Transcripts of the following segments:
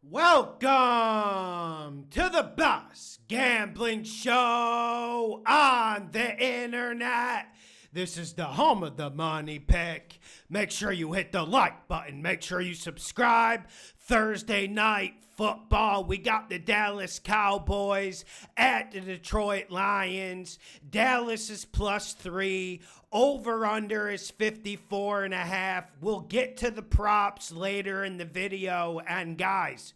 Welcome to the best gambling show on the internet. This is the home of the money pick. Make sure you hit the like button. Make sure you subscribe. Thursday night football. We got the Dallas Cowboys at the Detroit Lions. Dallas is +3. Over under is 54.5. We'll get to the props later in the video. And guys,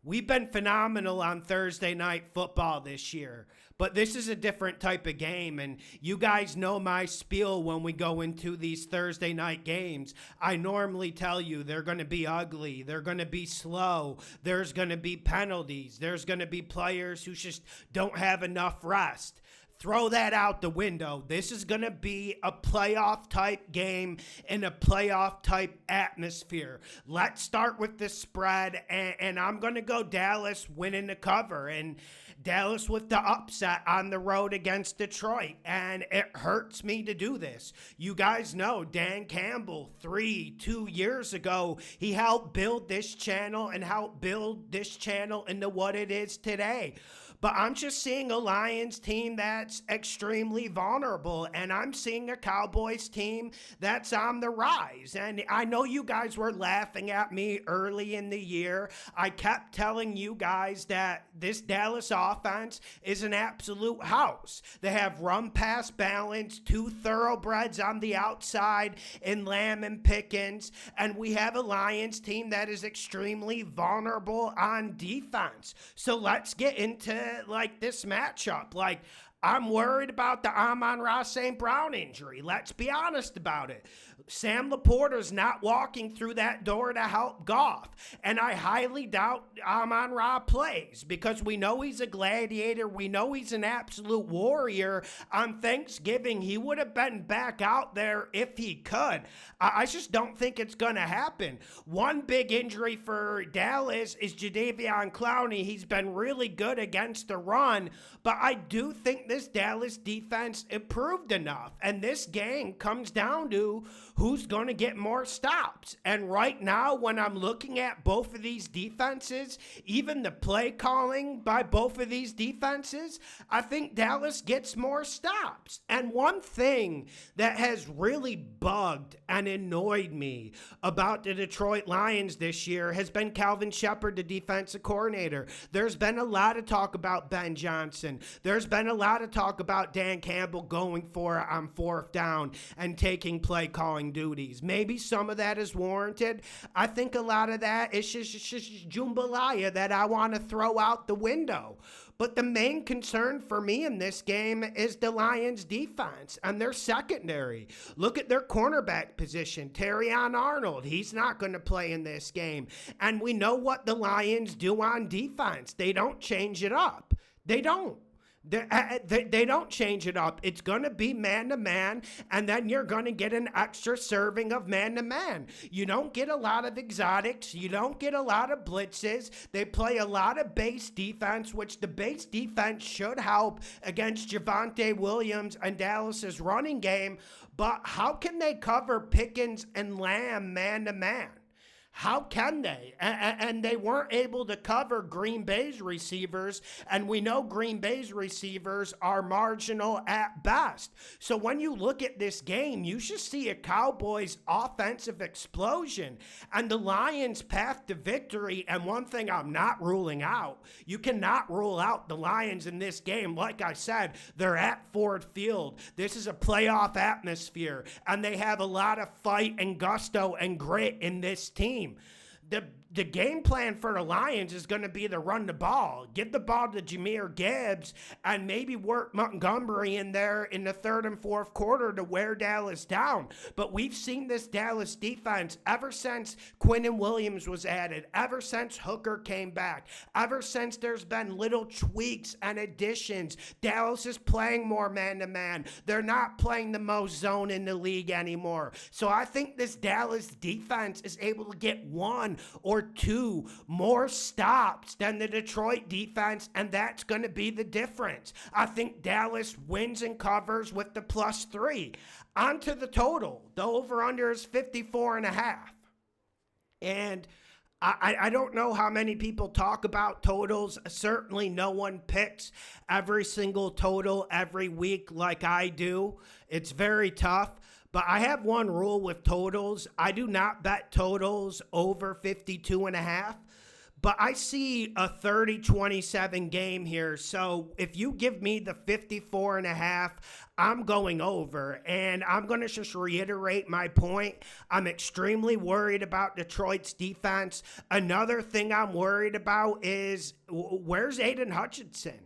we've been phenomenal on Thursday night football this year, but this is a different type of game, and you guys know my spiel when we go into these Thursday night games. I normally tell you they're going to be ugly, they're going to be slow, there's going to be penalties, there's going to be players who just don't have enough rest. Throw that out the window. This is going to be a playoff type game in a playoff type atmosphere. Let's start with the spread, and I'm going to go Dallas winning the cover, and Dallas with the upset on the road against Detroit, and it hurts me to do this. You guys know Dan Campbell 2 years ago, he helped build this channel and helped build this channel into what it is today. But I'm just seeing a Lions team that's extremely vulnerable, and I'm seeing a Cowboys team that's on the rise. And I know you guys were laughing at me early in the year. I kept telling you guys that this Dallas offense is an absolute house. They have run-pass balance, 2 thoroughbreds on the outside in Lamb and Pickens, and we have a Lions team that is extremely vulnerable on defense. So let's get into this matchup. I'm worried about the Amon-Ra St. Brown injury. Let's be honest about it. Sam Laporta's not walking through that door to help Goff. And I highly doubt Amon-Ra plays because we know he's a gladiator. We know he's an absolute warrior. On Thanksgiving, he would have been back out there if he could. I just don't think it's going to happen. One big injury for Dallas is Jadeveon Clowney. He's been really good against the run, but I do think this Dallas defense improved enough. And this game comes down to who's going to get more stops. And right now, when I'm looking at both of these defenses, even the play calling by both of these defenses, I think Dallas gets more stops. And one thing that has really bugged and annoyed me about the Detroit Lions this year has been Calvin Shepard, the defensive coordinator. There's been a lot of talk about Ben Johnson. There's been a lot of talk about Dan Campbell going for it on 4th down and taking play calling duties. Maybe some of that is warranted. I think a lot of that is just jambalaya that I want to throw out the window. But the main concern for me in this game is the Lions defense and their secondary. Look at their cornerback position. Terrion Arnold, he's not going to play in this game. And we know what the Lions do on defense. They don't change it up. They don't. They don't change it up. It's going to be man-to-man, and then you're going to get an extra serving of man-to-man. You don't get a lot of exotics. You don't get a lot of blitzes. They play a lot of base defense, which the base defense should help against Javonte Williams and Dallas's running game. But how can they cover Pickens and Lamb man-to-man? How can they? And they weren't able to cover Green Bay's receivers, and we know Green Bay's receivers are marginal at best. So when you look at this game, you should see a Cowboys offensive explosion and the Lions' path to victory. And one thing I'm not ruling out, you cannot rule out the Lions in this game. Like I said, they're at Ford Field. This is a playoff atmosphere, and they have a lot of fight and gusto and grit in this team. The game plan for the Lions is going to be to run the ball. Give the ball to Jahmyr Gibbs and maybe work Montgomery in there in the 3rd and 4th quarter to wear Dallas down. But we've seen this Dallas defense ever since Quinnen Williams was added, ever since Hooker came back, ever since there's been little tweaks and additions. Dallas is playing more man-to-man. They're not playing the most zone in the league anymore. So I think this Dallas defense is able to get 1 or 2 more stops than the Detroit defense, and that's going to be the difference. I think Dallas wins and covers with the +3. On to the total. The over-under is 54.5. And I don't know how many people talk about totals. Certainly no one picks every single total every week like I do. It's very tough. But I have one rule with totals. I do not bet totals over 52.5. But I see a 30-27 game here. So if you give me the 54.5, I'm going over. And I'm going to just reiterate my point. I'm extremely worried about Detroit's defense. Another thing I'm worried about is where's Aiden Hutchinson?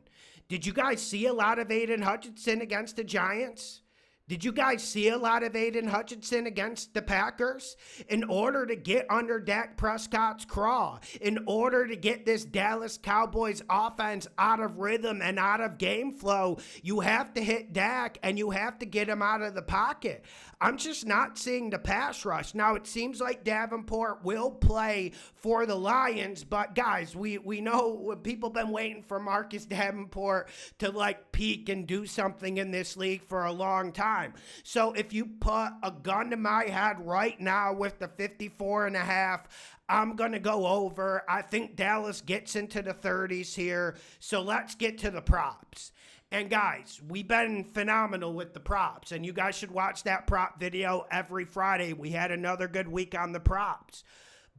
Did you guys see a lot of Aiden Hutchinson against the Giants? Did you guys see a lot of Aiden Hutchinson against the Packers? In order to get under Dak Prescott's craw, in order to get this Dallas Cowboys offense out of rhythm and out of game flow, you have to hit Dak and you have to get him out of the pocket. I'm just not seeing the pass rush. Now, it seems like Davenport will play for the Lions, but guys, we know people been waiting for Marcus Davenport to peak and do something in this league for a long time. So if you put a gun to my head right now with the 54.5, I'm going to go over. I think Dallas gets into the 30s here. So let's get to the props. And guys, we've been phenomenal with the props, and you guys should watch that prop video every Friday. We had another good week on the props.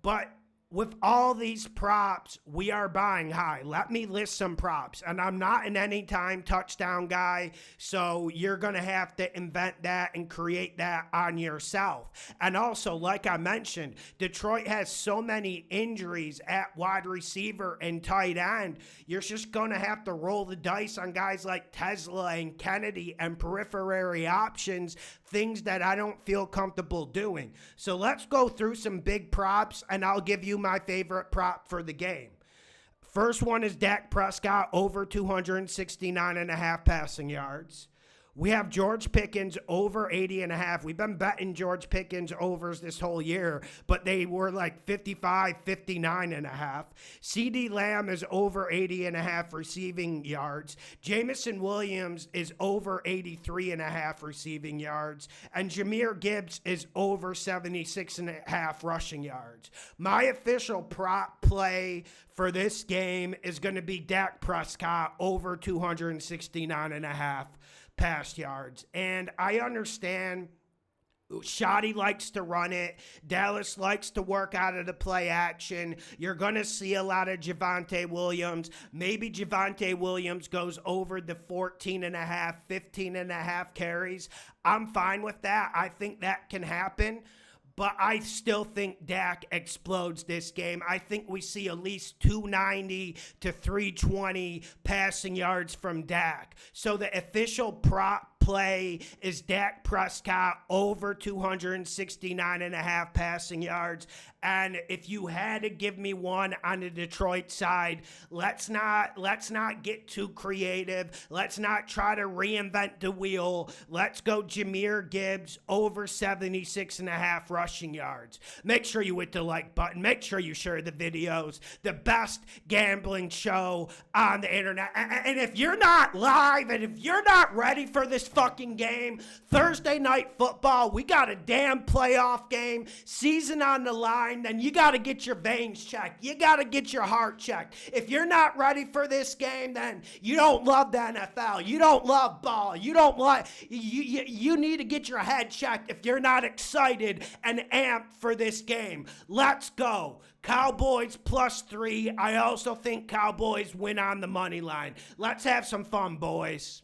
But with all these props, we are buying high. Let me list some props. And I'm not an anytime touchdown guy, so you're going to have to invent that and create that on yourself. And also, like I mentioned, Detroit has so many injuries at wide receiver and tight end. You're just going to have to roll the dice on guys like Tesla and Kennedy and periphery options, things that I don't feel comfortable doing. So let's go through some big props, and I'll give you my favorite prop for the game. First one is Dak Prescott over 269.5 passing yards. We have George Pickens over 80.5. We've been betting George Pickens overs this whole year, but they were 55, 59.5. CeeDee Lamb is over 80.5 receiving yards. Jamison Williams is over 83.5 receiving yards. And Jahmyr Gibbs is over 76.5 rushing yards. My official prop play for this game is going to be Dak Prescott over 269.5 pass yards. And I understand Shoddy likes to run it. Dallas likes to work out of the play action. You're going to see a lot of Javonte Williams. Maybe Javonte Williams goes over the 14.5, 15.5 carries. I'm fine with that. I think that can happen. But I still think Dak explodes this game. I think we see at least 290 to 320 passing yards from Dak. So the official prop play is Dak Prescott over 269.5 passing yards. And if you had to give me one on the Detroit side, let's not get too creative. Let's not try to reinvent the wheel. Let's go Jahmyr Gibbs over 76.5 rushing yards. Make sure you hit the like button. Make sure you share the videos. The best gambling show on the internet. And if you're not live and if you're not ready for this fucking game, Thursday night football, we got a damn playoff game, season on the line. Then you got to get your veins checked. You got to get your heart checked. If you're not ready for this game, then you don't love the NFL. You don't love ball. You don't like. You need to get your head checked if you're not excited and amped for this game. Let's go. Cowboys +3. I also think Cowboys win on the money line. Let's have some fun, boys.